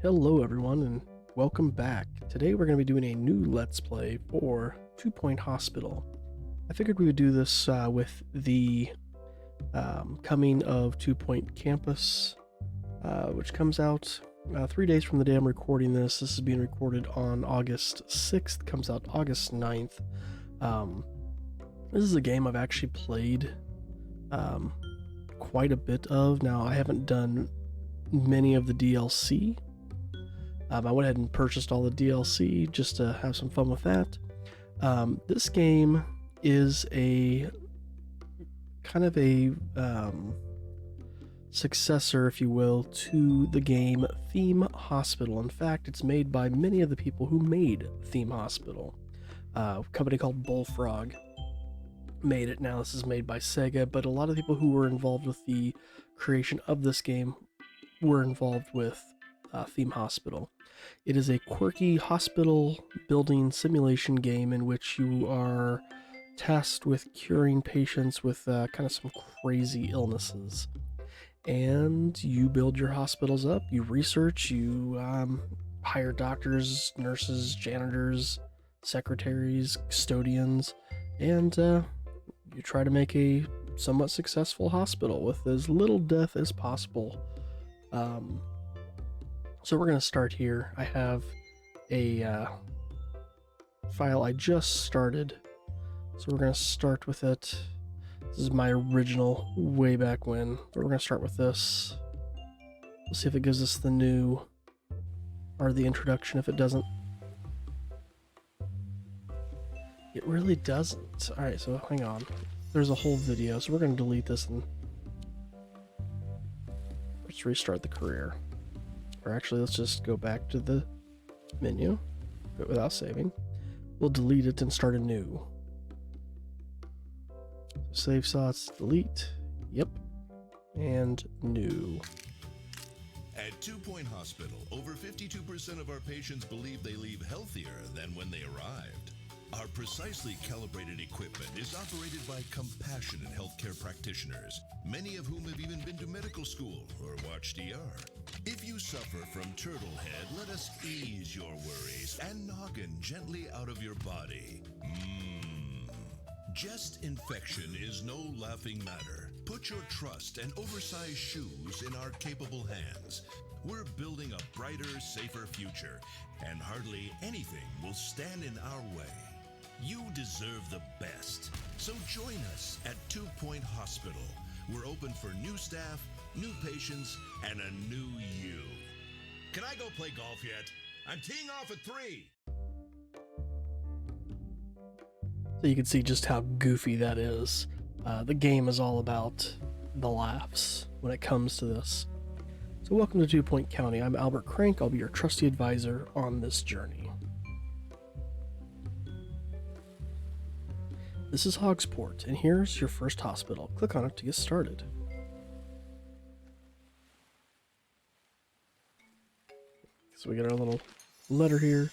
Hello everyone and welcome back. Today we're going to be doing a new Let's Play for 2 Point Hospital. I figured we would do this with the coming of 2 Point Campus, which comes out 3 days from the day I'm recording this. This is being recorded on August 6th, comes out August 9th. This is a game I've actually played quite a bit of. Now, I haven't done many of the DLC. I went ahead and purchased all the DLC just to have some fun with that. This game is a kind of a successor, if you will, to the game Theme Hospital. In fact, it's made by many of the people who made Theme Hospital. A company called Bullfrog made it. Now this is made by Sega, but a lot of people who were involved with the creation of this game were involved with Theme Hospital. It is a quirky hospital building simulation game in which you are tasked with curing patients with kind of some crazy illnesses. And you build your hospitals up, you research, you hire doctors, nurses, janitors, secretaries, custodians, and you try to make a somewhat successful hospital with as little death as possible. So we're going to start here. I have a file I just started, so we're going to start with it. This is my original way back when, but we're going to start with this. We'll see if it gives us the new, or the introduction. If it doesn't, it really doesn't. Alright, so hang on. There's a whole video, so we're going to delete this and let's restart the career. Or actually, let's just go back to the menu, but without saving. We'll delete it and start anew. Save slots, delete, yep, and new. At 2 Point Hospital, over 52% of our patients believe they leave healthier than when they arrived. Our precisely calibrated equipment is operated by compassionate healthcare practitioners, many of whom have even been to medical school or watched ER. If you suffer from turtle head, let us ease your worries and noggin gently out of your body. Chest infection is no laughing matter. Put your trust and oversized shoes in our capable hands. We're building a brighter, safer future, and hardly anything will stand in our way. You deserve the best. So join us at 2 Point Hospital. We're open for new staff, new patients, and a new you. Can I go play golf yet? I'm teeing off at 3. So you can see just how goofy that is. The game is all about the laughs when it comes to this. So welcome to 2 Point County. I'm Albert Crank. I'll be your trusty advisor on this journey. This is Hogsport, and here's your first hospital. Click on it to get started. So we get our little letter here.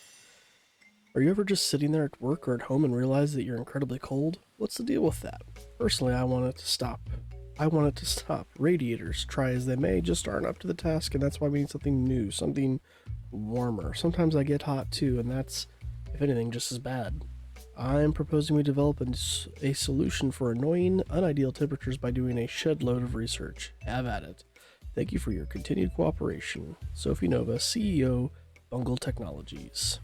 Are you ever just sitting there at work or at home and realize that you're incredibly cold? What's the deal with that? Personally, I want it to stop. Radiators, try as they may, just aren't up to the task, and that's why we need something new, something warmer. Sometimes I get hot too, and that's, if anything, just as bad. I'm proposing we develop a solution for annoying, unideal temperatures by doing a shed load of research. Have at it. Thank you for your continued cooperation. Sophie Nova, CEO, Bungle Technologies.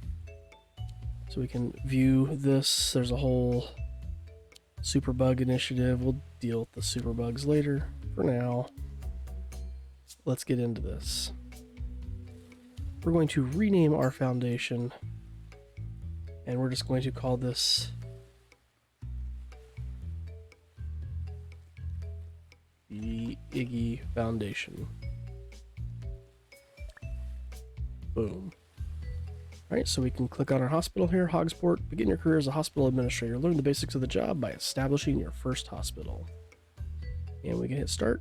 So we can view this. There's a whole superbug initiative. We'll deal with the superbugs later. For now, let's get into this. We're going to rename our foundation, and we're just going to call this the Iggy Foundation. Boom. Alright, so we can click on our hospital here, Hogsport. Begin your career as a hospital administrator. Learn the basics of the job by establishing your first hospital. And we can hit start.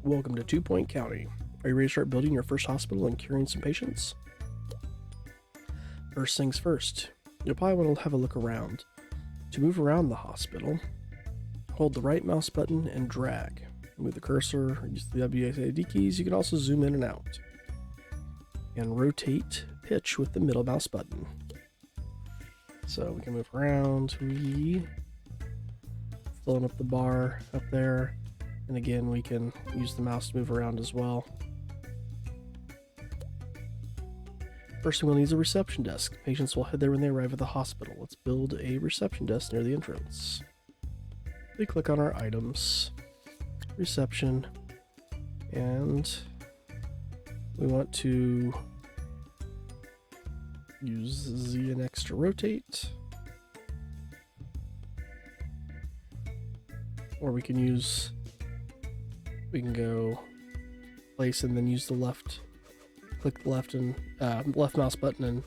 Welcome to 2 Point County. Are you ready to start building your first hospital and curing some patients? First things first, you'll probably want to have a look around. To move around the hospital, Hold the right mouse button and drag. Move the cursor, use the WASD keys. You can also zoom in and out. And rotate pitch with the middle mouse button. So we can move around, filling up the bar up there. And again, we can use the mouse to move around as well. First thing we'll need is a reception desk. Patients will head there when they arrive at the hospital. Let's build a reception desk near the entrance. We click on our items, reception, and we want to use Z and X to rotate. Or we can go place and then use the left, click the left and left mouse button and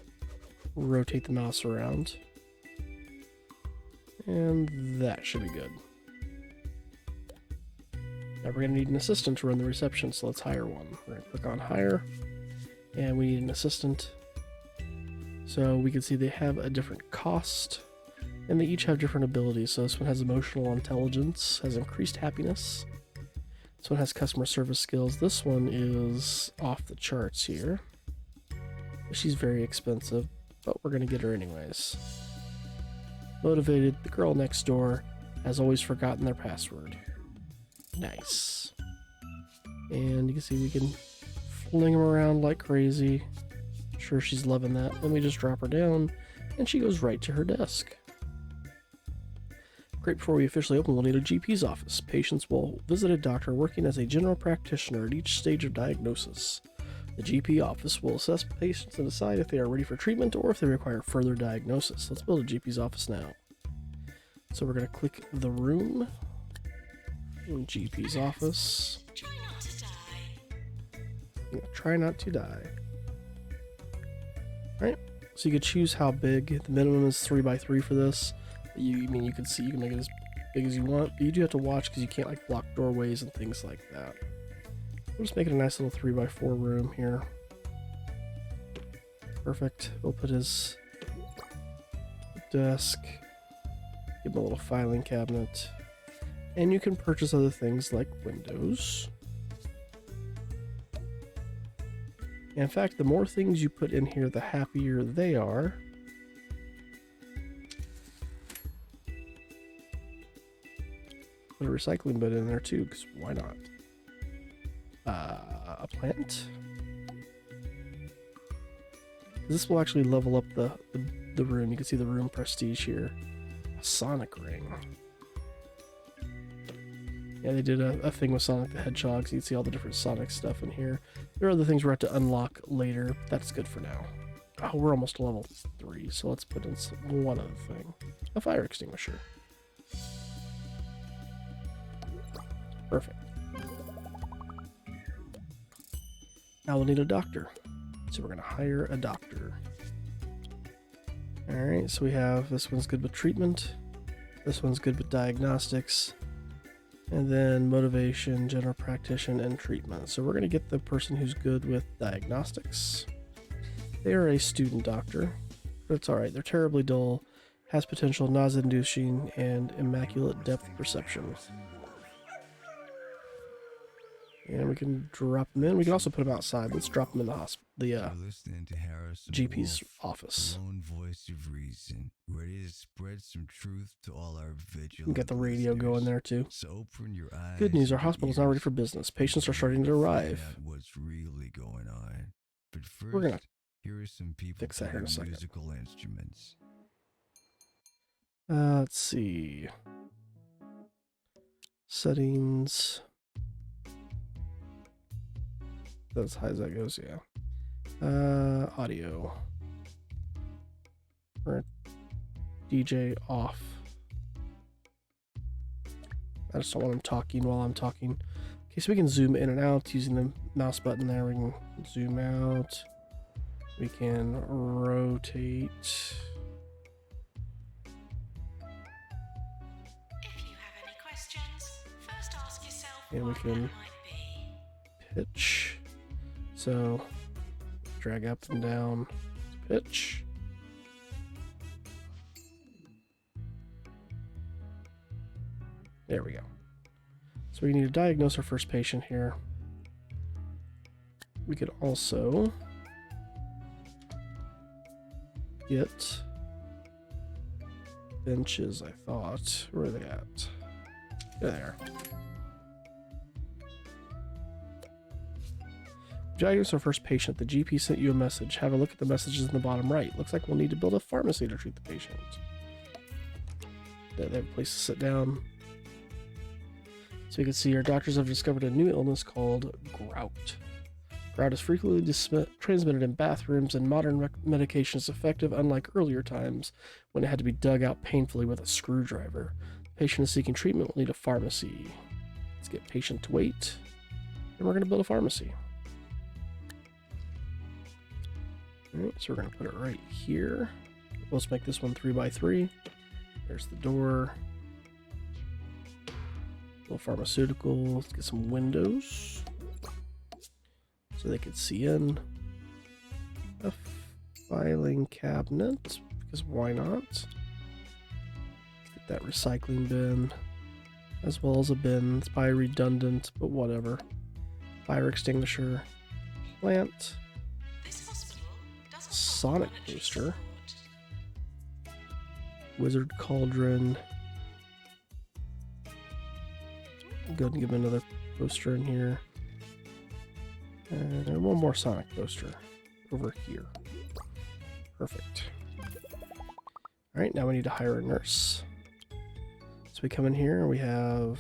rotate the mouse around. And that should be good. Now we're going to need an assistant to run the reception, so let's hire one. We're going to click on hire, and we need an assistant. So we can see they have a different cost, and they each have different abilities. So this one has emotional intelligence, has increased happiness. This one has customer service skills. This one is off the charts here. She's very expensive, but we're going to get her anyways. Motivated, the girl next door has always forgotten their password. Nice. And you can see we can fling them around like crazy. Sure, she's loving that. Then we just drop her down, and she goes right to her desk. Great, before we officially open, we'll need a GP's office. Patients will visit a doctor working as a general practitioner at each stage of diagnosis. The GP office will assess patients and decide if they are ready for treatment or if they require further diagnosis. Let's build a GP's office now. So we're going to click the room. GP's office. Try not to die. Yeah, try not to die. Alright, so you could choose how big. The minimum is 3x3 for this. You can see you can make it as big as you want, but you do have to watch because you can't like block doorways and things like that. We'll just make it a nice little 3x4 room here. Perfect. We'll put his desk, give him a little filing cabinet. And you can purchase other things like windows. And in fact, the more things you put in here, the happier they are. Put a recycling bin in there too, because why not? A plant? This will actually level up the room. You can see the room prestige here. A Sonic ring. Yeah, they did a thing with Sonic the Hedgehog, so you can see all the different Sonic stuff in here. There are other things we're going to have to unlock later. That's good for now. Oh, we're almost to level 3, so let's put in one other thing. A fire extinguisher. Perfect. Now we'll need a doctor. So we're going to hire a doctor. Alright, so we have this one's good with treatment. This one's good with diagnostics. And then motivation, general practitioner, and treatment. So we're going to get the person who's good with diagnostics. They are a student doctor, but it's alright. They're terribly dull, has potential, nausea-inducing, and immaculate depth perception. And we can drop them in. We can also put them outside. Let's drop them in the GP's office. Lone voice of reason, ready to spread some truth to all our vigilant. We got the radio going there too. So open your eyes. Good news, our hospital's now ready for business. Patients are starting to arrive. What's really going on? But first, We're gonna here are some people fix that here in a playing second. musical instruments. Let's see. Settings. That's as high as that goes, yeah. Audio. Or DJ off. I just don't want him talking while I'm talking. Okay, so we can zoom in and out using the mouse button there. We can zoom out. We can rotate. If you have any questions, first ask yourself And we what can that might be. pitch. So drag up and down, pitch. There we go. So we need to diagnose our first patient here. We could also get benches, I thought. Where are they at? There they are. Diagnose our first patient. The GP sent you a message. Have a look at the messages in the bottom right. Looks like we'll need to build a pharmacy to treat the patient. They have a place to sit down. So you can see our doctors have discovered a new illness called grout. Grout is frequently transmitted in bathrooms, and modern medication is effective, unlike earlier times when it had to be dug out painfully with a screwdriver. The patient is seeking treatment will need a pharmacy. Let's get patient to wait, and we're going to build a pharmacy. Alright, so we're going to put it right here. Let's make this one 3x3. There's the door. Little pharmaceutical. Let's get some windows so they can see in. A filing cabinet, because why not? Let's get that recycling bin, as well as a bin. It's probably redundant, but whatever. Fire extinguisher, plant, Sonic poster, Wizard Cauldron. Go ahead and give him another poster in here. And one more Sonic poster over here. Perfect. Alright, now we need to hire a nurse. So we come in here and we have...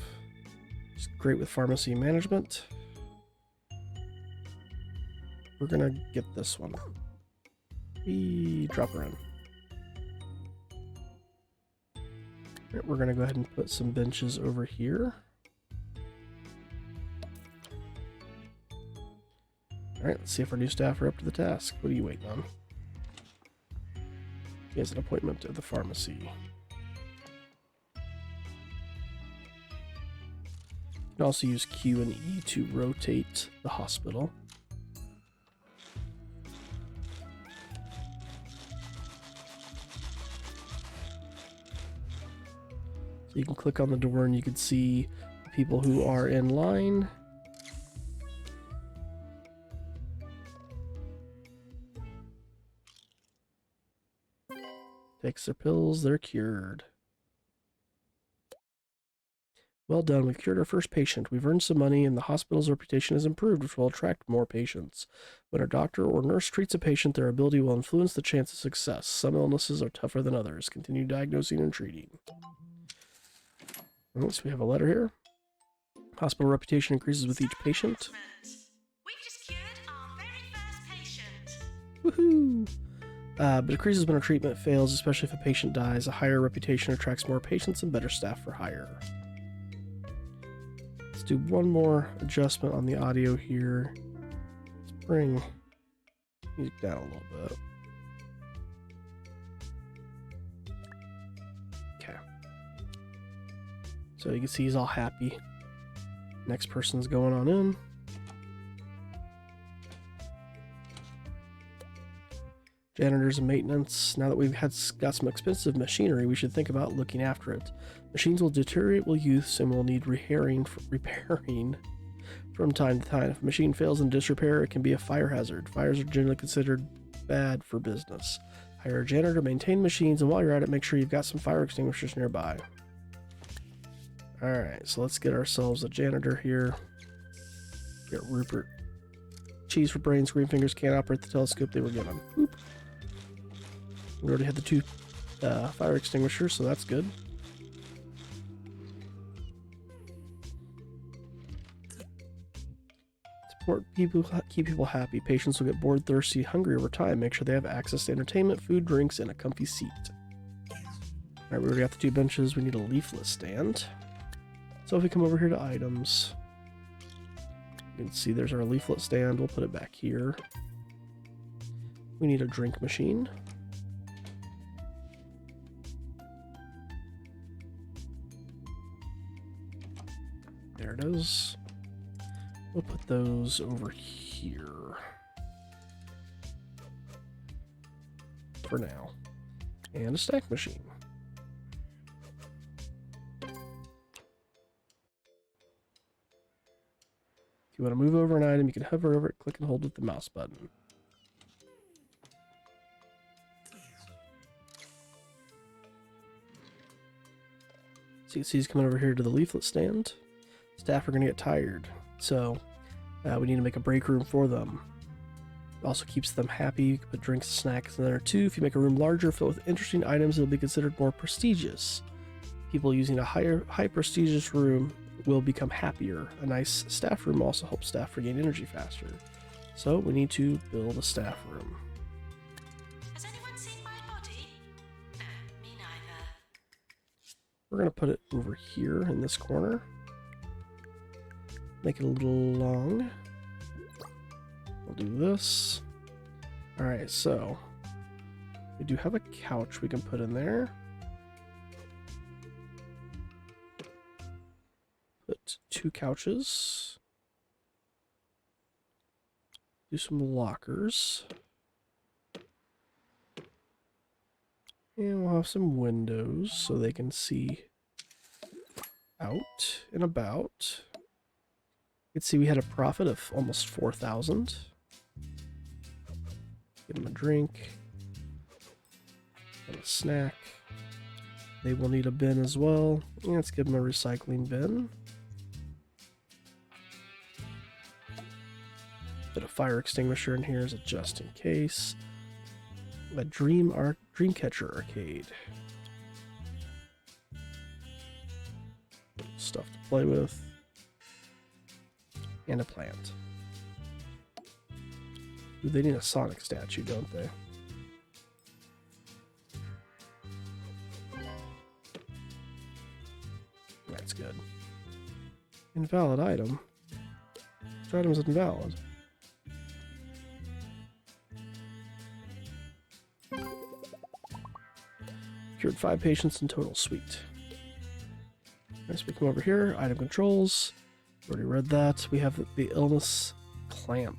It's great with pharmacy management. We're gonna get this one. We drop her in. Alright, we're gonna go ahead and put some benches over here. Alright, let's see if our new staff are up to the task. What are you waiting on? He has an appointment at the pharmacy. You can also use Q and E to rotate the hospital. So you can click on the door and you can see the people who are in line. Takes their pills, they're cured. Well done, we've cured our first patient. We've earned some money and the hospital's reputation has improved, which will attract more patients. When a doctor or nurse treats a patient, their ability will influence the chance of success. Some illnesses are tougher than others. Continue diagnosing and treating. Alright, so we have a letter here. Hospital reputation increases with each patient. We've just cured our very first patient. Woohoo! But decreases when a treatment fails, especially if a patient dies. A higher reputation attracts more patients and better staff for hire. Let's do one more adjustment on the audio here. Let's bring music down a little bit. Okay. So you can see he's all happy. Next person's going on in. Janitors and maintenance. Now that we've got some expensive machinery, we should think about looking after it. Machines will deteriorate with use and will need repairing from time to time. If a machine fails in disrepair, it can be a fire hazard. Fires are generally considered bad for business. Hire a janitor to maintain machines, and while you're at it, make sure you've got some fire extinguishers nearby. Alright, so let's get ourselves a janitor here. Get Rupert. Cheese for brains, green fingers, can't operate the telescope they were given. Oop. We already had the two fire extinguishers, so that's good. Support people, keep people happy. Patients will get bored, thirsty, hungry over time. Make sure they have access to entertainment, food, drinks, and a comfy seat. Alright, we already got the two benches. We need a leaflet stand. So if we come over here to items, you can see there's our leaflet stand. We'll put it back here. We need a drink machine. There it is. We'll put those over here for now. And a snack machine. you want to move over an item, you can hover over it, click and hold with the mouse button. So you can see he's coming over here to the leaflet stand. Staff are going to get tired, so we need to make a break room for them. It also keeps them happy. You can put drinks and snacks in there too. If you make a room larger, filled with interesting items, it'll be considered more prestigious. People using a high prestigious room will become happier. A nice staff room also helps staff regain energy faster. So we need to build a staff room. Has anyone seen my body? No, me neither. We're going to put it over here in this corner. Make it a little long. We'll do this. Alright, so we do have a couch we can put in there. Put 2 couches. Do some lockers. And we'll have some windows so they can see out and about. You can see we had a profit of almost 4,000. Give them a drink and a snack. They will need a bin as well. And let's give them a recycling bin. Put a fire extinguisher in here as a just in case. A Dreamcatcher arcade. Stuff to play with. And a plant. Ooh, they need a Sonic statue, don't they? That's good. Invalid item. Which item is invalid? Cured 5 patients in total. Sweet. Next we come over here. Item controls. Already read that. We have the illness clamp.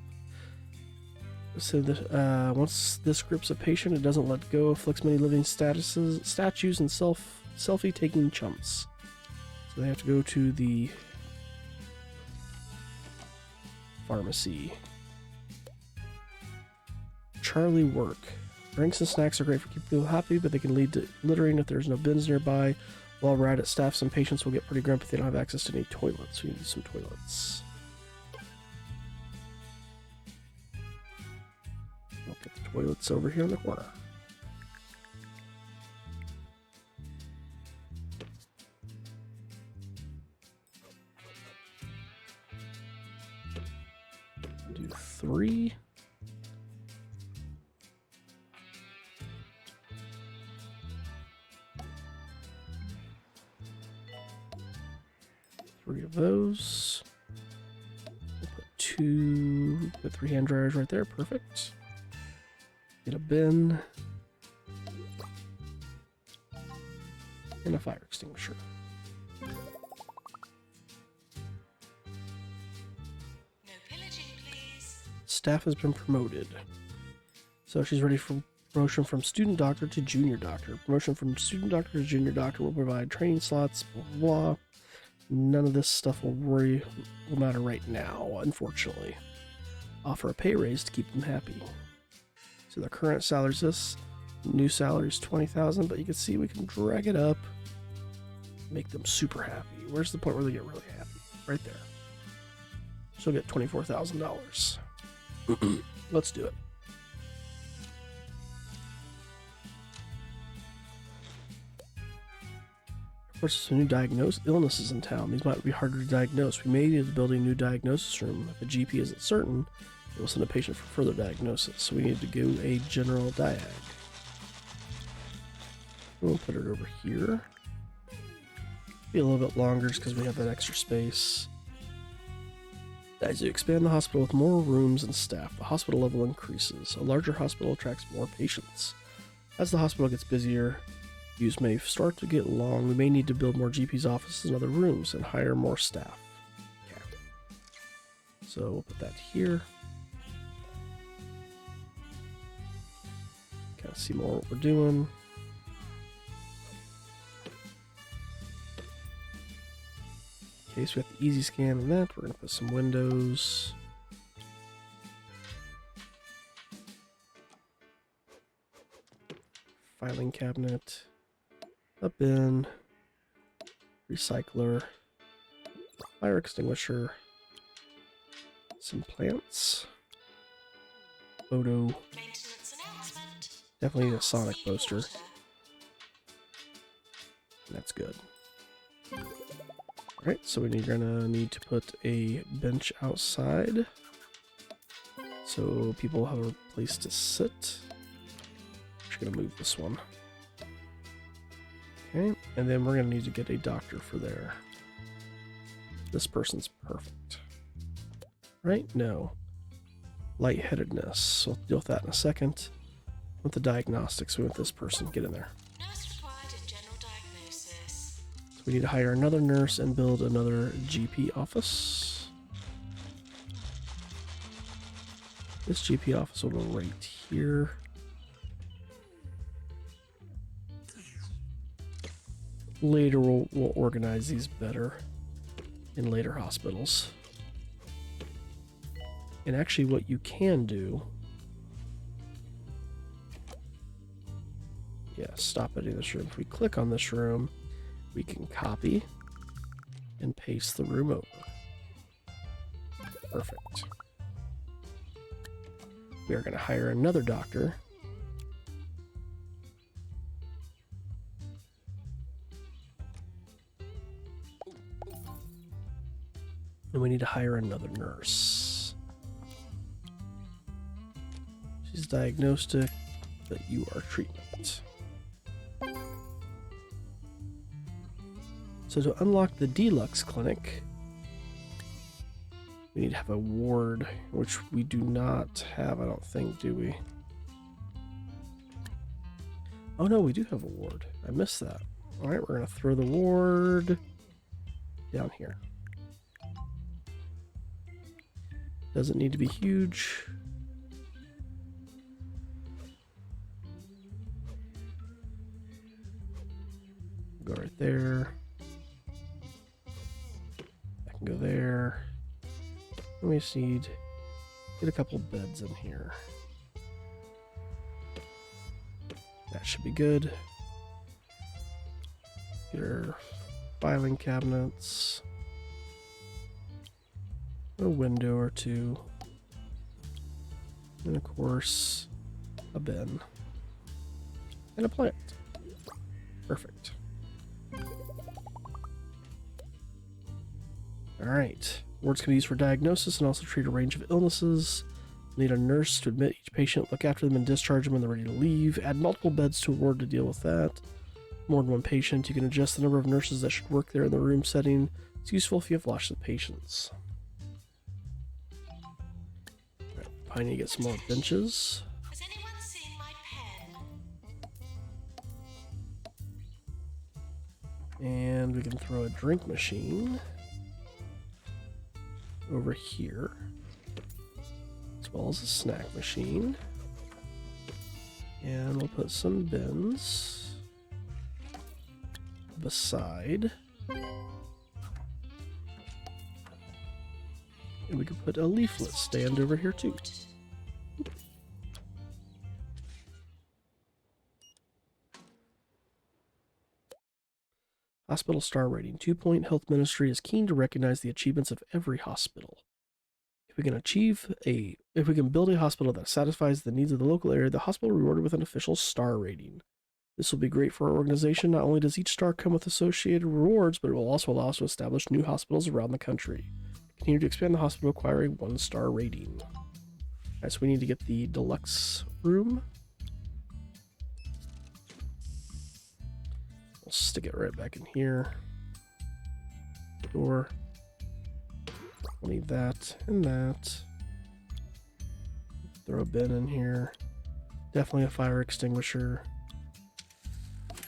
So that once this grips a patient, it doesn't let go. Afflicts many living statues and selfie-taking chumps. So they have to go to the pharmacy. Charlie work. Drinks and snacks are great for keeping people happy, but they can lead to littering if there's no bins nearby. While we're at it, staff, some patients will get pretty grumpy if they don't have access to any toilets. We need some toilets. I'll get the toilets over here in the corner. Do 3. Of those. We'll put 3 hand dryers right there. Perfect. Get a bin. And a fire extinguisher. No pillaging, please. Staff has been promoted. So she's ready for promotion from student doctor to junior doctor. Promotion from student doctor to junior doctor will provide training slots, blah, blah, blah. None of this stuff will matter right now, unfortunately. Offer a pay raise to keep them happy. So the current salary is this. New salary is 20,000, but you can see we can drag it up. Make them super happy. Where's the point where they get really happy? Right there. She'll get $24,000. Let's do it. Of course, some new illnesses in town. These might be harder to diagnose. We may need to build a new diagnosis room. If a GP isn't certain, it will send a patient for further diagnosis. So we need to do a general diag. We'll put it over here. Be a little bit longer just because we have that extra space. As you expand the hospital with more rooms and staff, the hospital level increases. A larger hospital attracts more patients. As the hospital gets busier, queues may start to get long. We may need to build more GP's offices and other rooms and hire more staff. Okay. So we'll put that here. Kind of see more what we're doing. Okay, so we have the easy scan and that. We're going to put some windows. Filing cabinet. A bin. Recycler. Fire extinguisher. Some plants. Photo. Maintenance announcement. Definitely need a Sonic poster. That's good. Alright, so we're gonna need to put a bench outside so people have a place to sit. Just gonna move this one. Okay, and then we're gonna need to get a doctor for there. This person's perfect. Right? No. Lightheadedness. So we'll deal with that in a second. With the diagnostics, we want this person. Get in there. Nurse required in general diagnosis. So we need to hire another nurse and build another GP office. This GP office will go right here. Later we'll organize these better in later hospitals. And actually what you can do... Yeah, stop editing this room. If we click on this room, we can copy and paste the room over. Perfect. We are going to hire another doctor. And we need to hire another nurse. She's diagnostic, but you are treatment. So to unlock the deluxe clinic, we need to have a ward, which we do not have, I don't think, do we? Oh no, we do have a ward. I missed that. Alright, we're going to throw the ward down here. Doesn't need to be huge. Go right there. I can go there. And we just need get a couple beds in here. That should be good. Get our filing cabinets. A window or two. And of course, a bin. And a plant. Perfect. Alright. Wards can be used for diagnosis and also treat a range of illnesses. Need a nurse to admit each patient, look after them, and discharge them when they're ready to leave. Add multiple beds to a ward to deal with that. More than one patient. You can adjust the number of nurses that should work there in the room setting. It's useful if you have lots of patients. Right, I need to get some more benches. Has anyone seen my pen? And we can throw a drink machine over here, as well as a snack machine. And we'll put some bins beside. And we can put a leaflet stand over here too. Hospital star rating. 2-point health ministry is keen to recognize the achievements of every hospital. If we can build a hospital that satisfies the needs of the local area, the hospital will be rewarded with an official star rating. This will be great for our organization. Not only does each star come with associated rewards, but it will also allow us to establish new hospitals around the country. Continue to expand the hospital, acquire a 1-star rating. Alright, so we need to get the deluxe room. We'll stick it right back in here. Door. We'll need that and that. Throw a bin in here. Definitely a fire extinguisher.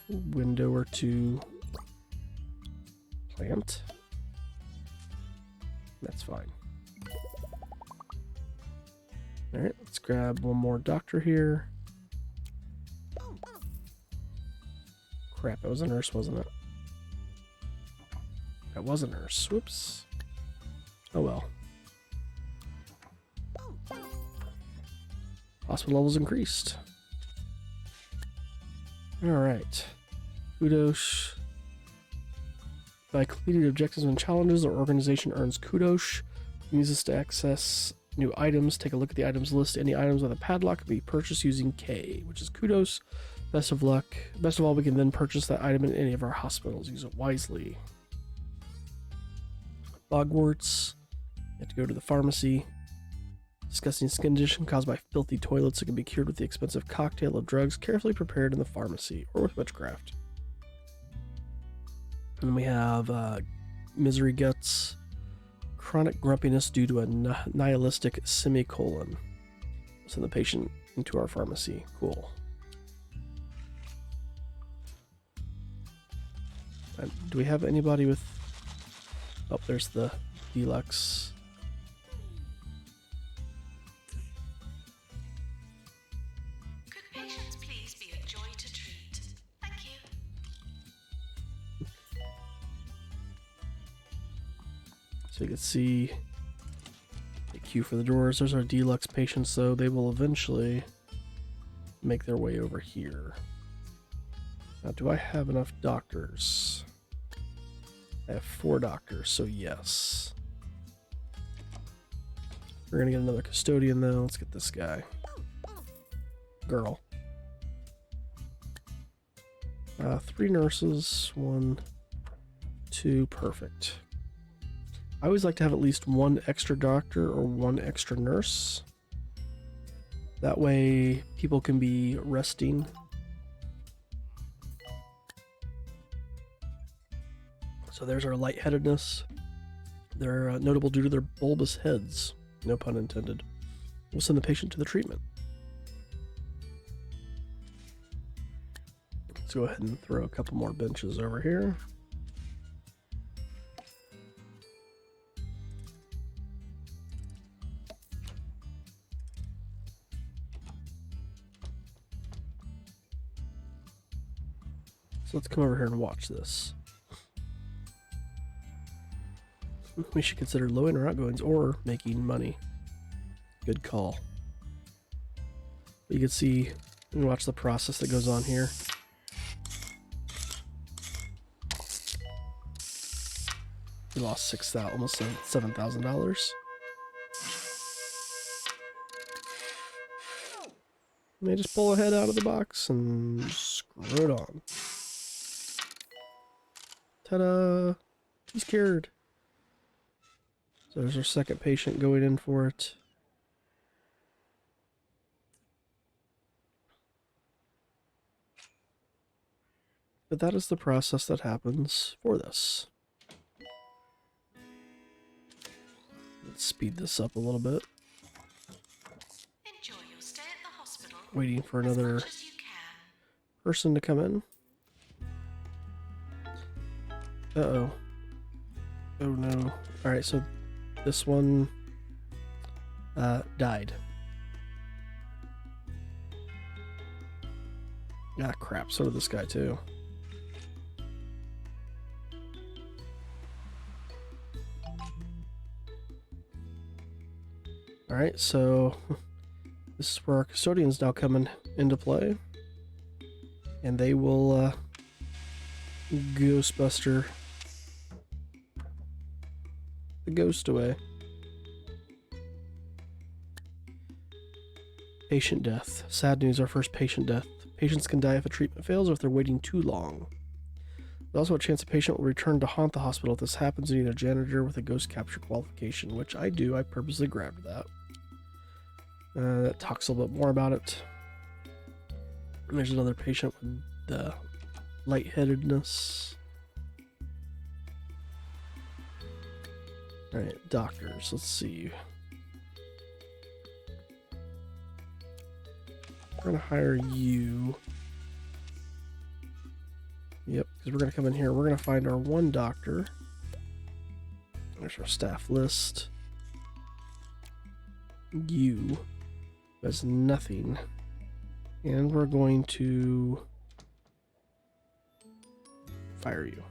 Window or two. Plant. That's fine. Alright, let's grab one more doctor here. Crap, that was a nurse, wasn't it? That was a nurse. Whoops. Oh well. Hospital levels increased. Alright. Kudos. By completing objectives and challenges, our organization earns Kudos. Use this to access new items. Take a look at the items list. Any items with a padlock can be purchased using K, which is Kudos. Best of luck. Best of all, we can then purchase that item in any of our hospitals. Use it wisely. Bogwarts. You have to go to the pharmacy. Disgusting skin condition caused by filthy toilets that can be cured with the expensive cocktail of drugs carefully prepared in the pharmacy or with witchcraft. And then we have misery guts. Chronic grumpiness due to a nihilistic semicolon. Send the patient into our pharmacy. Cool. Do we have anybody with... Oh, there's the deluxe. Could patients please be a joy to treat? Thank you. So you can see the queue for the doors. There's our deluxe patients, though. They will eventually make their way over here. Now, do I have enough doctors? I have 4 doctors, so yes. We're gonna get another custodian, though. Let's get this guy. Girl. 3 nurses. 1, 2, perfect. I always like to have at least 1 extra doctor or 1 extra nurse. That way people can be resting. So there's our lightheadedness. They're notable due to their bulbous heads. No pun intended. We'll send the patient to the treatment. Let's go ahead and throw a couple more benches over here. So let's come over here and watch this. We should consider low-in or outgoings or making money. Good call. You can see and watch the process that goes on here. We lost almost $7,000. They just pull a head out of the box and screw it on. Ta-da! He's cured. So there's our second patient going in for it. But that is the process that happens for this. Let's speed this up a little bit. Enjoy your stay at the hospital. Waiting for as another much as you can. person to come in. Uh-oh. Oh no. Alright, so this one died. Ah, crap. So did this guy, too. Alright, so this is where our custodians now come into play. And they will Ghostbuster the ghost away. Patient death. Sad news, our first patient death. Patients can die if a treatment fails or if they're waiting too long. There's also a chance a patient will return to haunt the hospital if this happens. You need a janitor with a ghost capture qualification, which I do. I purposely grabbed that. That talks a little bit more about it. And there's another patient with the lightheadedness. Alright, doctors. Let's see. We're going to hire you. Yep, because we're going to come in here. We're going to find our 1 doctor. There's our staff list. You has nothing. And we're going to fire you.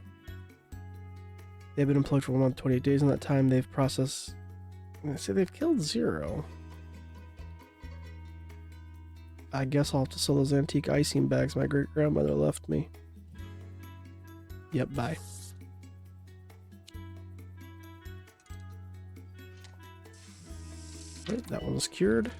They've been employed for 1 month, 28 days. In that time, they've processed... I say they've killed 0. I guess I'll have to sell those antique icing bags my great-grandmother left me. Yep, bye. Right, that one's cured.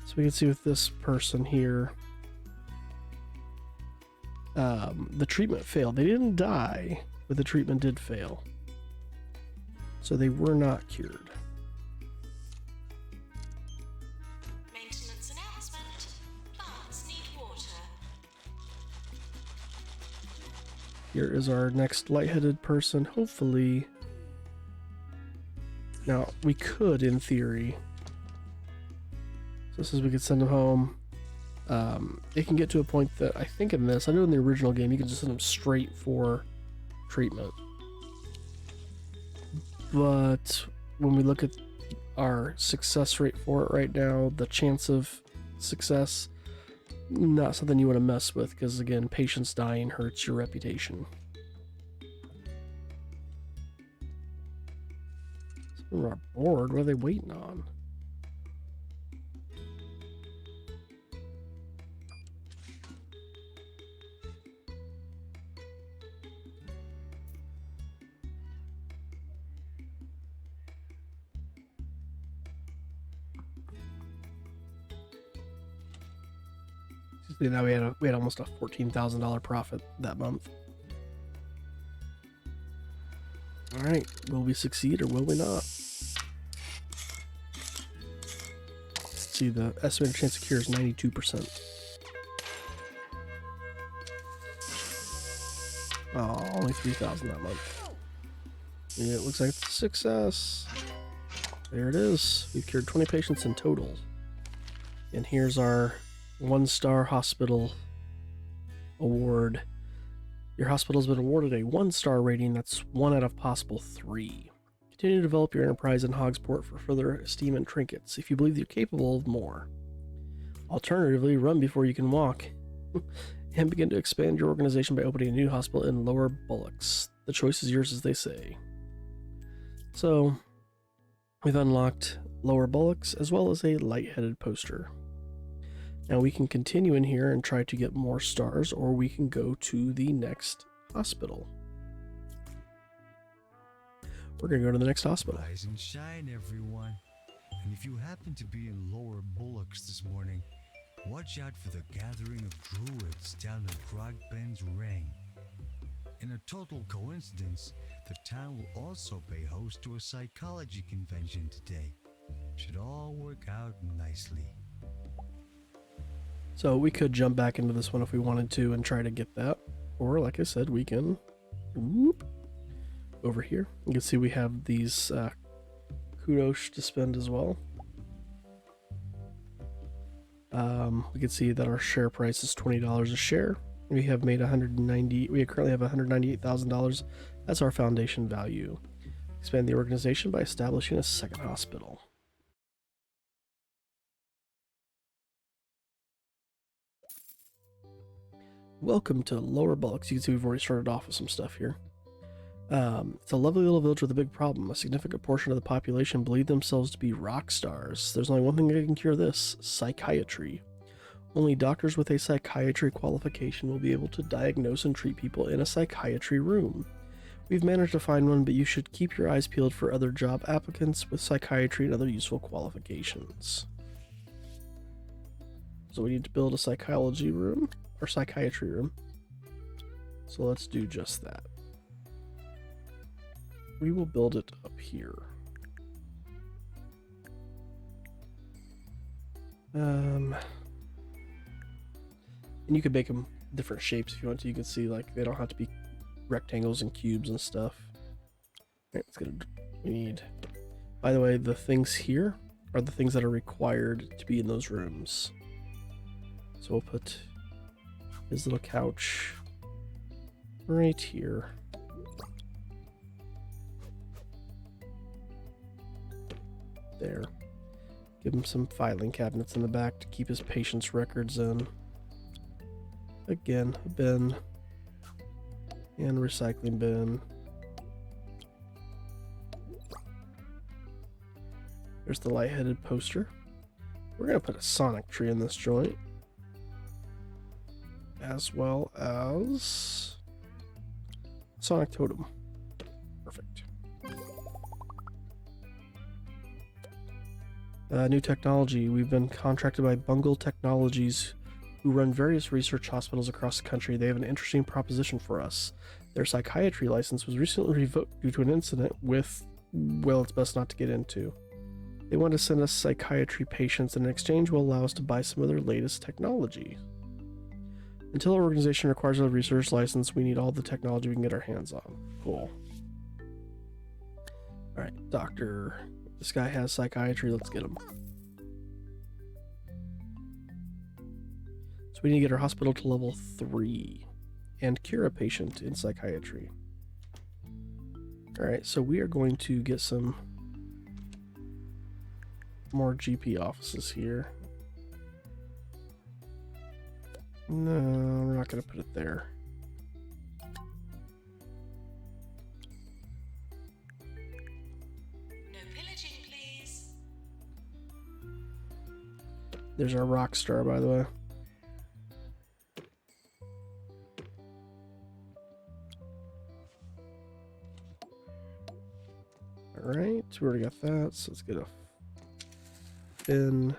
So we can see with this person here, the treatment failed. They didn't die, but the treatment did fail. So they were not cured. Maintenance announcement. Plants need water. Here is our next lightheaded person, hopefully. Now, we could, in theory. So this is we could send them home. It can get to a point that I think in this, I know in the original game, you can just send them straight for treatment. But when we look at our success rate for it right now, the chance of success, not something you want to mess with, because again, patients dying hurts your reputation. Some are bored. What are they waiting on? Now we had almost a $14,000 profit that month. All right, will we succeed or will we not? Let's see, the estimated chance of cure is 92%. Oh, only 3,000 that month. Yeah, it looks like it's a success. There it is. We've cured 20 patients in total. And here's our 1-star hospital award. Your hospital has been awarded a 1-star rating. That's 1 out of possible 3. Continue to develop your enterprise in Hogsport for further esteem and trinkets if you believe you're capable of more. Alternatively, run before you can walk and begin to expand your organization by opening a new hospital in Lower Bullocks. The choice is yours, as they say. So we've unlocked Lower Bullocks as well as a lightheaded poster. Now we can continue in here and try to get more stars, or we can go to the next hospital. We're going to go to the next hospital. Rise and shine, everyone. And if you happen to be in Lower Bullocks this morning, watch out for the gathering of druids down the Grogben's Ring. In a total coincidence, the town will also pay host to a psychology convention today. Should all work out nicely. So we could jump back into this one if we wanted to and try to get that. Or, like I said, we can... Whoop, over here. You can see we have these Kudos to spend as well. We can see that our share price is $20 a share. We have made we currently have $198,000. That's our foundation value. Expand the organization by establishing a second hospital. Welcome to Lower Bullocks. You can see we've already started off with some stuff here. It's a lovely little village with a big problem. A significant portion of the population believe themselves to be rock stars. There's only one thing that can cure this: psychiatry. Only doctors with a psychiatry qualification will be able to diagnose and treat people in a psychiatry room. We've managed to find one, but you should keep your eyes peeled for other job applicants with psychiatry and other useful qualifications. So we need to build a psychology room, or psychiatry room. So let's do just that. We will build it up here. And you can make them different shapes if you want to. You can see, like, they don't have to be rectangles and cubes and stuff. Right, we need, by the way, the things here are the things that are required to be in those rooms. So we'll put his little couch right here. There. Give him some filing cabinets in the back to keep his patient's records in. Again, a bin. And recycling bin. There's the light-headed poster. We're going to put a Sonic tree in this joint. As well as Sonic Totem. Perfect. New technology. We've been contracted by Bungle Technologies, who run various research hospitals across the country. They have an interesting proposition for us. Their psychiatry license was recently revoked due to an incident with, well, it's best not to get into. They want to send us psychiatry patients, and in exchange will allow us to buy some of their latest technology. Until our organization requires a research license, we need all the technology we can get our hands on. Cool. Alright, doctor. This guy has psychiatry, let's get him. So we need to get our hospital to level 3 and cure a patient in psychiatry. Alright, so we are going to get some more GP offices here. No, we're not going to put it there. No pillaging, please. There's our rock star, by the way. Alright, we already got that, so let's get a bin,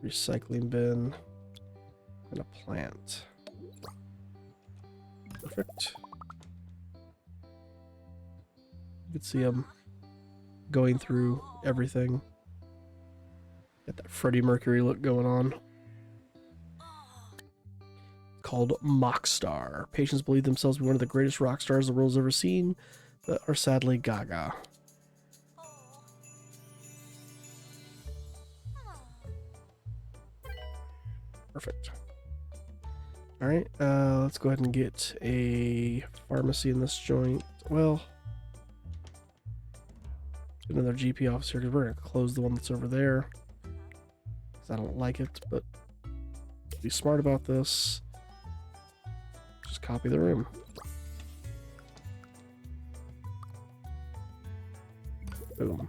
recycling bin, and a plant. Perfect. You can see them going through everything. Got that Freddie Mercury look going on. Called Mockstar. Patients believe themselves to be one of the greatest rock stars the world's ever seen, but are sadly gaga. Perfect. Alright, let's go ahead and get a pharmacy in this joint. Well, another GP officer, because we're going to close the one that's over there. Because I don't like it, but be smart about this. Just copy the room. Boom.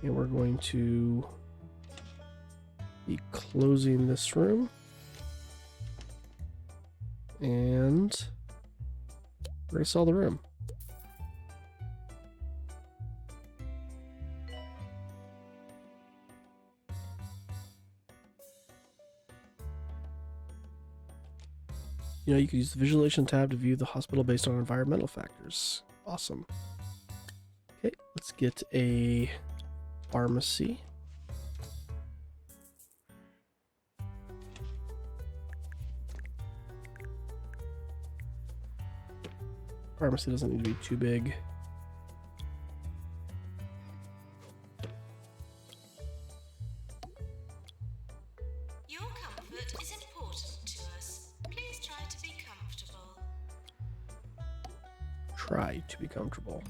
And we're going to be closing this room. And we're going to sell the room. You know, you can use the visualization tab to view the hospital based on environmental factors. Awesome. Okay, let's get a pharmacy. Pharmacy doesn't need to be too big. Your comfort is important to us. Please try to be comfortable. Try to be comfortable.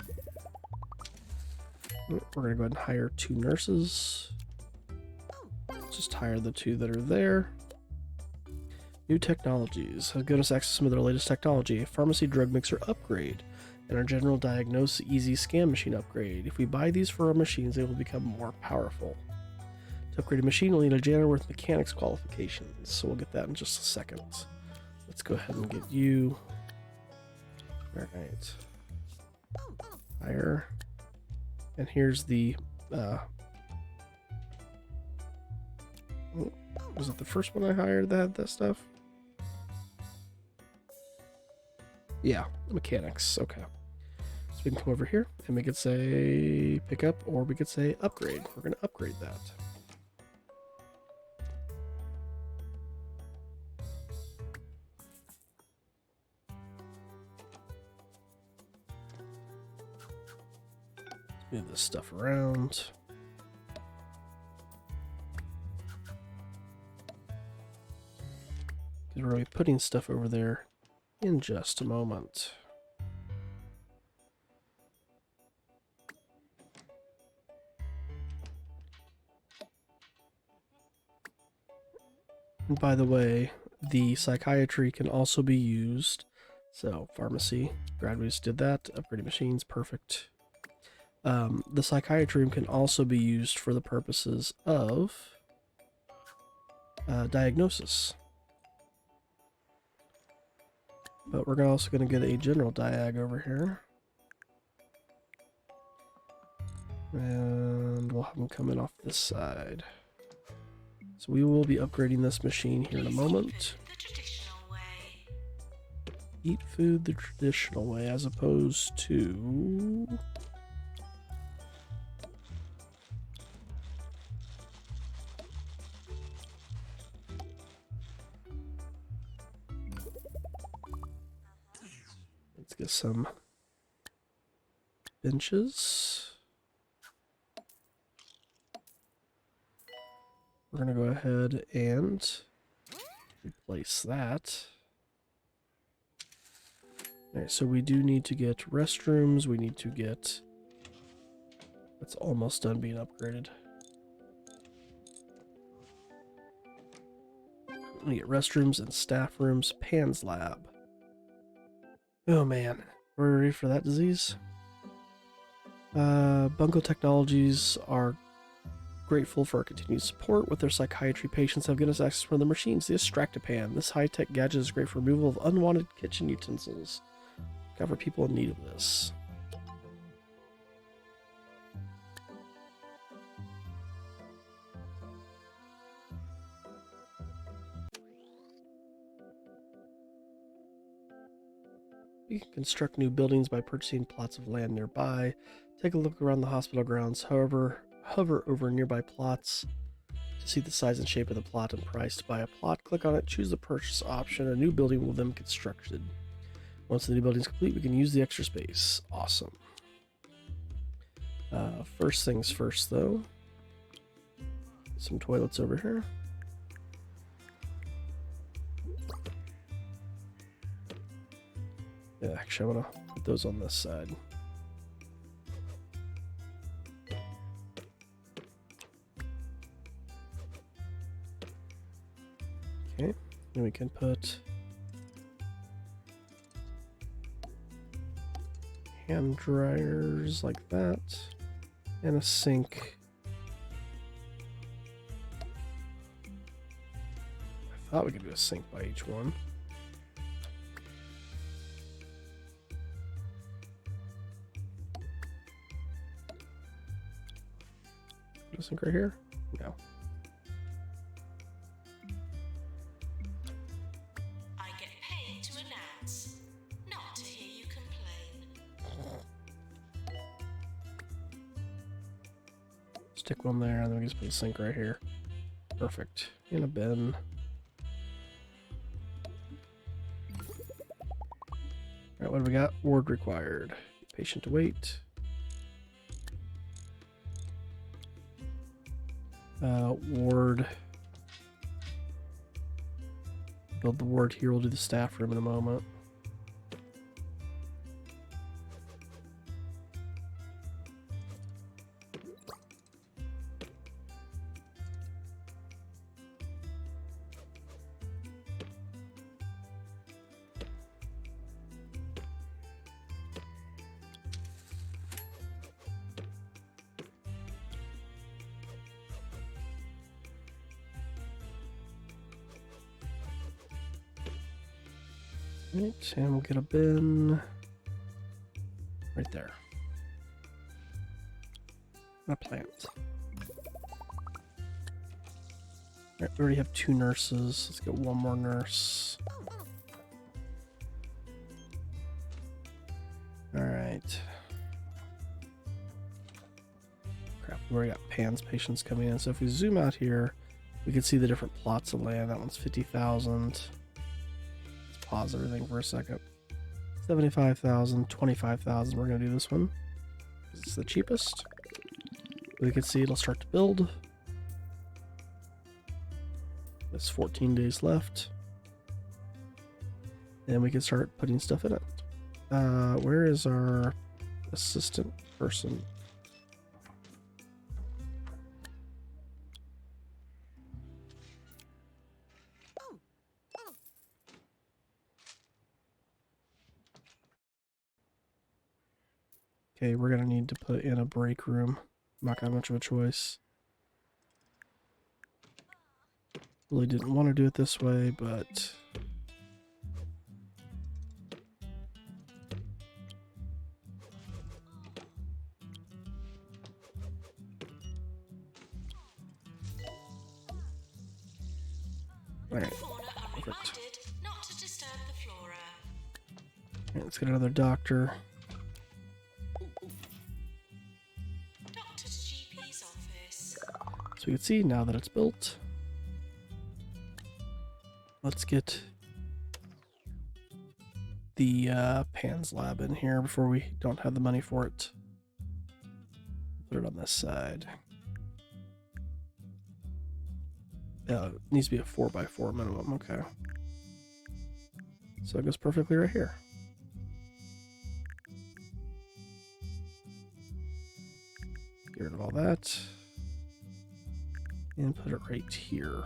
We're going to go ahead and hire 2 nurses. Let's just hire the 2 that are there. New technologies have given us access to some of their latest technology. A pharmacy drug mixer upgrade and our general diagnose easy scan machine upgrade. If we buy these for our machines, they will become more powerful. To upgrade a machine, we'll need a janitor with mechanics qualifications, so we'll get that in just a second. Let's go ahead and get you. Alright. Hire. And here's the was it the first one I hired that had that stuff? Yeah, mechanics. Okay. So we can come over here and we could say pick up, or we could say upgrade. We're going to upgrade that. Let's move this stuff around. We're going to be putting stuff over there in just a moment. And by the way, the psychiatry can also be used. So, pharmacy, glad we just did that. Upgrading machines, perfect. The psychiatry room can also be used for the purposes of diagnosis. But we're also going to get a general diag over here. And we'll have them come in off this side. So we will be upgrading this machine here in a moment. The traditional way. Eat food the traditional way as opposed to... Let's get some benches. We're going to go ahead and replace that. Alright, so we do need to get restrooms. We need to get... That's almost done being upgraded. We get restrooms and staff rooms. Pan's lab. Oh man, we're ready for that disease. Bunko Technologies are grateful for our continued support. With their psychiatry, patients have given us access to one of the machines, the Extractapan. This high-tech gadget is great for removal of unwanted kitchen utensils. Got for people in need of this. You can construct new buildings by purchasing plots of land nearby. Take a look around the hospital grounds. Hover over nearby plots to see the size and shape of the plot and price. To buy a plot, click on it, choose the purchase option. A new building will then be constructed. Once the new building is complete, we can use the extra space. Awesome. First things first, though. Some toilets over here. Yeah, actually, I'm gonna put those on this side. Okay, then we can put hand dryers like that, and a sink. I thought we could do a sink by each one. Put a sink right here? No. I get paid to announce, not to hear you complain. Stick one there, and then we can just put a sink right here. Perfect. In a bin. Alright, what do we got? Ward required. Patient to wait. Ward. Build the ward here. We'll do the staff room in a moment. Right, and we'll get a bin right there. And a plant. Alright, we already have 2 nurses. Let's get one more nurse. Alright. Crap, we already got PANS patients coming in. So if we zoom out here, we can see the different plots of land. That one's 50,000. Pause everything for a second. 75,000, 25,000. We're gonna do this one. It's the cheapest. We can see it'll start to build. There's 14 days left. And we can start putting stuff in it. Where is our assistant person? Okay, we're gonna need to put in a break room. Not gonna have much of a choice. Really didn't want to do it this way, but... Alright, Fauna are perfect. reminded not to disturb the flora. Alright, let's get another doctor. Doctor's GP's office. So you can see now that it's built. Let's get the Pan's lab in here before we don't have the money for it. Put it on this side. It needs to be a 4x4 minimum, okay. So it goes perfectly right here. Get rid of all that. And put it right here.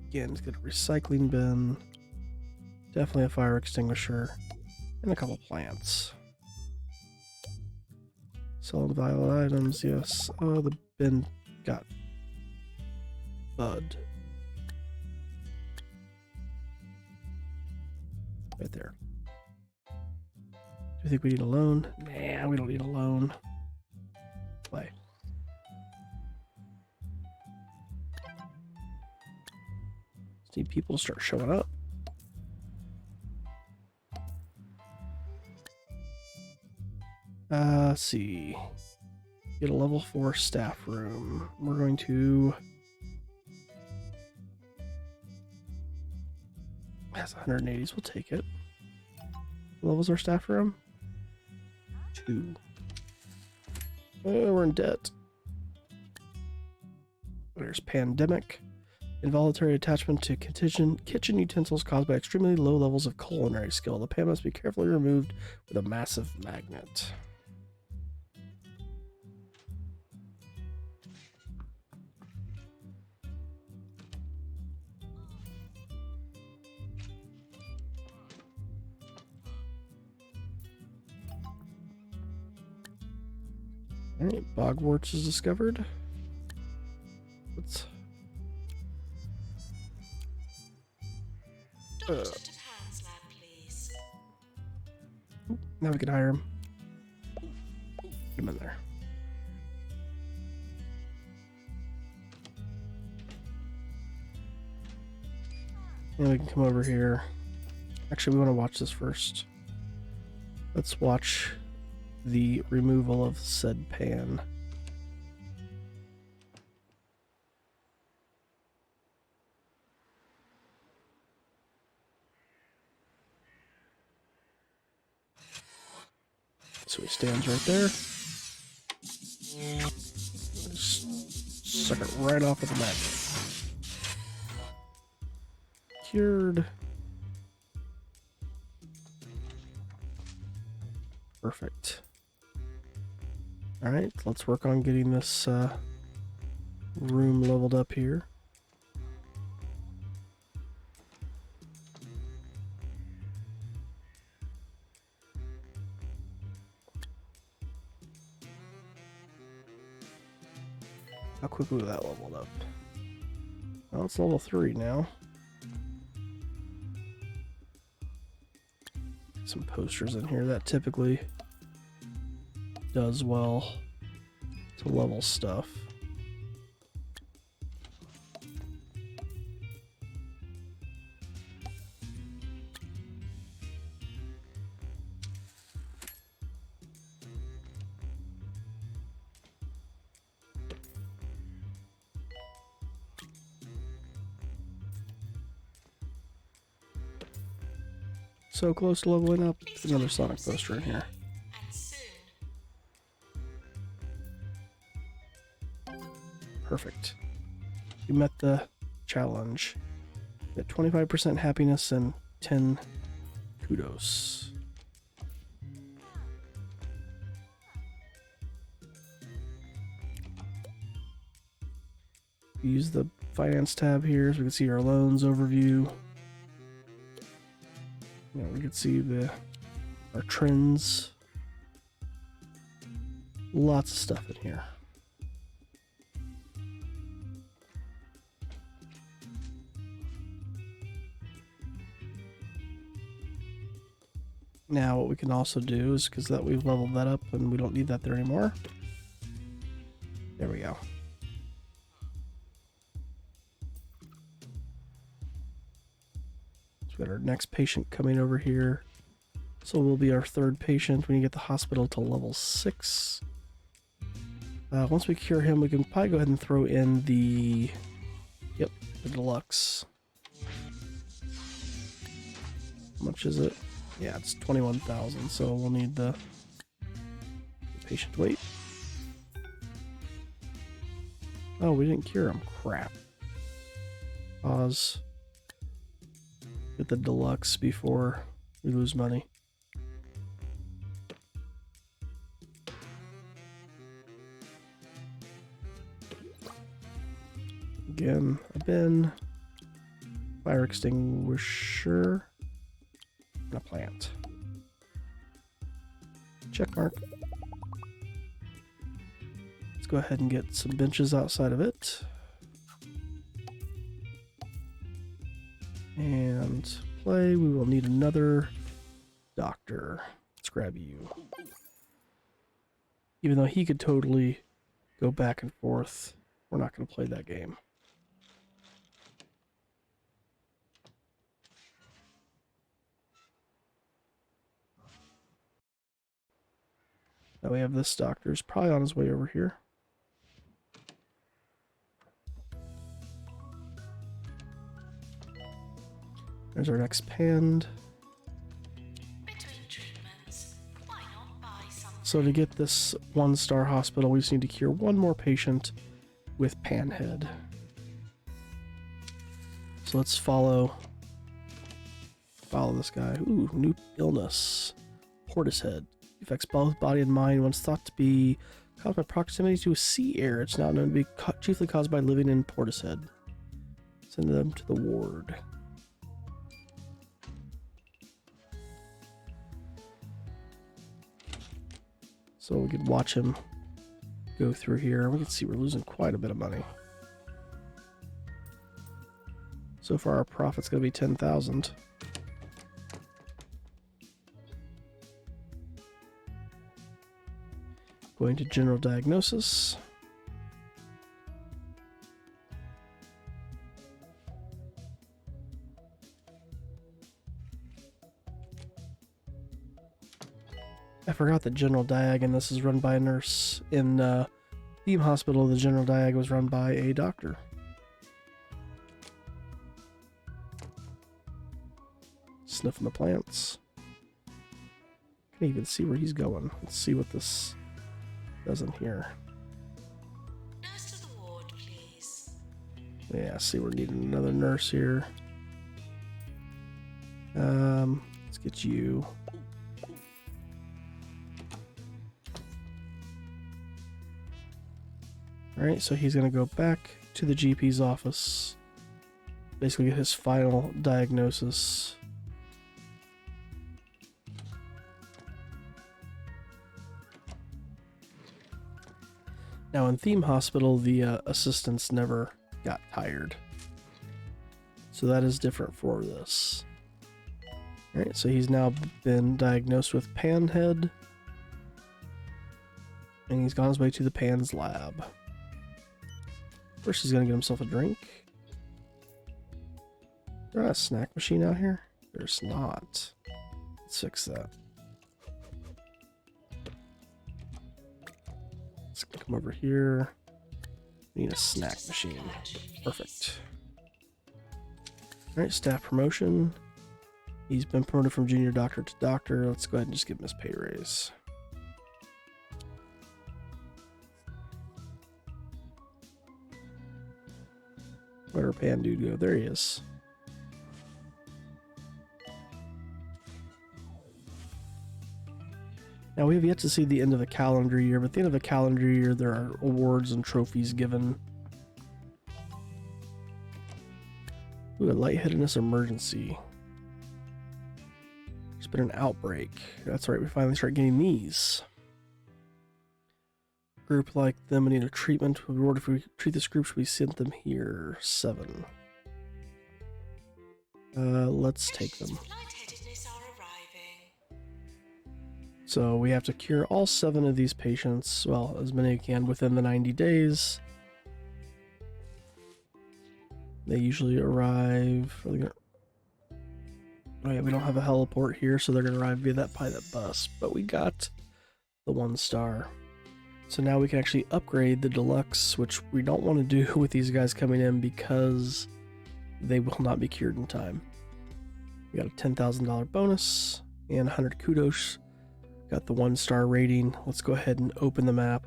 Again, let's get a recycling bin. Definitely a fire extinguisher. And a couple plants. Selling violent items, yes. Oh, the bin got bud. Right there. Do you think we need a loan? Nah, we don't need a loan. Play. Just need people to start showing up. Let's see. Get a level 4 staff room. We're going to... That's 180s. We'll take it. What level's our staff room? 2. Oh, we're in debt. There's pandemic. Involuntary attachment to kitchen utensils caused by extremely low levels of culinary skill. The pan must be carefully removed with a massive magnet. Alright, bogwarts is discovered. Let's... Doctor to Pan's lab, please. Now we can hire him. Get him in there. And we can come over here. Actually, we want to watch this first. Let's watch the removal of said pan. So he stands right there. Just suck it right off with the magnet. Cured. Perfect. Alright, let's work on getting this room leveled up here. How quickly will that leveled up? Well, it's level 3 now. Some posters in here that typically does well to level stuff. So close to leveling up. Another Sonic poster in here. And soon. Perfect. You met the challenge. Get 25% happiness and 10 kudos. Use the finance tab here so we can see our loans overview. We can see our trends. Lots of stuff in here. Now what we can also do is, because that we've leveled that up and we don't need that there anymore. There we go. So we got our next patient coming over here. So we'll be our third patient when you get the hospital to level 6. Once we cure him, we can probably go ahead and throw in the deluxe. How much is it? Yeah, it's 21,000, so we'll need the patient weight. Oh, we didn't cure him. Crap. Pause. Get the deluxe before we lose money. Again, a bin, fire extinguisher, and a plant. Check mark. Let's go ahead and get some benches outside of it. And play. We will need another doctor. Let's grab you. Even though he could totally go back and forth, we're not going to play that game. Now we have this doctor. He's probably on his way over here. There's our next pand. Between treatments, why not buy something? So to get this 1-star hospital, we just need to cure one more patient with Panhead. So let's follow this guy. Ooh, new illness. Portishead. Affects both body and mind. Once thought to be caused by proximity to a sea air, it's now known to be chiefly caused by living in Portishead. Send them to the ward. So we could watch him go through here. We can see we're losing quite a bit of money. So far our profit's going to be 10,000. Going to general diagnosis. I forgot that general diag, and this is run by a nurse. In Theme Hospital, the general diag was run by a doctor. Sniffing the plants. Can't even see where he's going. Let's see what this does in here. Nurse to the ward, please. Yeah, see, we're needing another nurse here. Let's get you. Alright, so he's going to go back to the GP's office. Basically get his final diagnosis. Now in Theme Hospital, the assistants never got tired. So that is different for this. Alright, so he's now been diagnosed with Panhead. And he's gone his way to the Pan's lab. First he's gonna get himself a drink. Is there a snack machine out here? There's not. Let's fix that. Let's come over here. We need a snack machine. Perfect. Alright, staff promotion. He's been promoted from junior doctor to doctor. Let's go ahead and just give him his pay raise. Where'd our pan dude go? There he is. Now we have yet to see the end of the calendar year, but at the end of the calendar year there are awards and trophies given. Ooh, a lightheadedness emergency. There's been an outbreak. That's right, we finally start getting these. Group like them would need a treatment. Reward if we treat this group, should we send them here? 7. Let's take them. Lightheadedness are arriving. So we have to cure all 7 of these patients, well, as many as we can within the 90 days. They usually arrive. Oh yeah, we don't have a heliport here, so they're gonna arrive via that pilot bus. But we got the 1 star. So now we can actually upgrade the deluxe, which we don't want to do with these guys coming in because they will not be cured in time. We got a $10,000 bonus and 100 kudos. Got the 1 star rating. Let's go ahead and open the map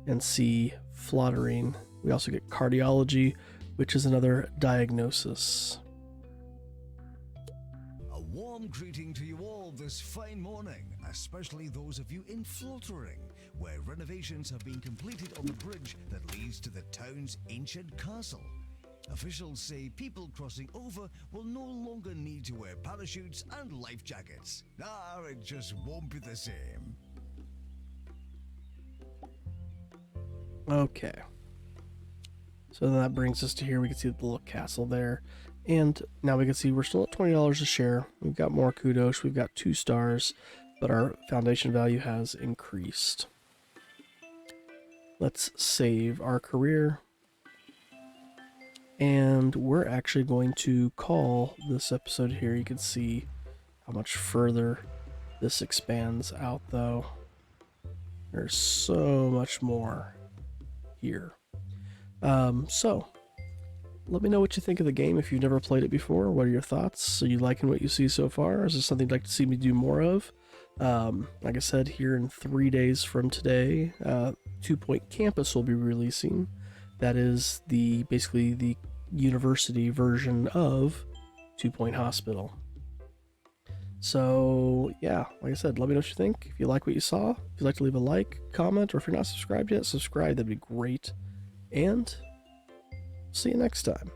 and see fluttering. We also get cardiology, which is another diagnosis. A warm greeting to you all this fine morning, especially those of you in Fluttering, where renovations have been completed on the bridge that leads to the town's ancient castle. Officials say people crossing over will no longer need to wear parachutes and life jackets. It just won't be the same. Okay. So that brings us to here. We can see the little castle there. And now we can see we're still at $20 a share. We've got more kudos. We've got 2 stars, but our foundation value has increased. Let's save our career. And we're actually going to call this episode here. You can see how much further this expands out, though. There's so much more here. So, let me know what you think of the game if you've never played it before. What are your thoughts? Are you liking what you see so far? Is this something you'd like to see me do more of? Like I said, here in 3 days from today, 2 Point Campus will be releasing. That is basically the university version of 2 Point Hospital. So, yeah, like I said, let me know what you think. If you like what you saw, if you'd like to leave a like, comment, or if you're not subscribed yet, subscribe. That'd be great. And see you next time.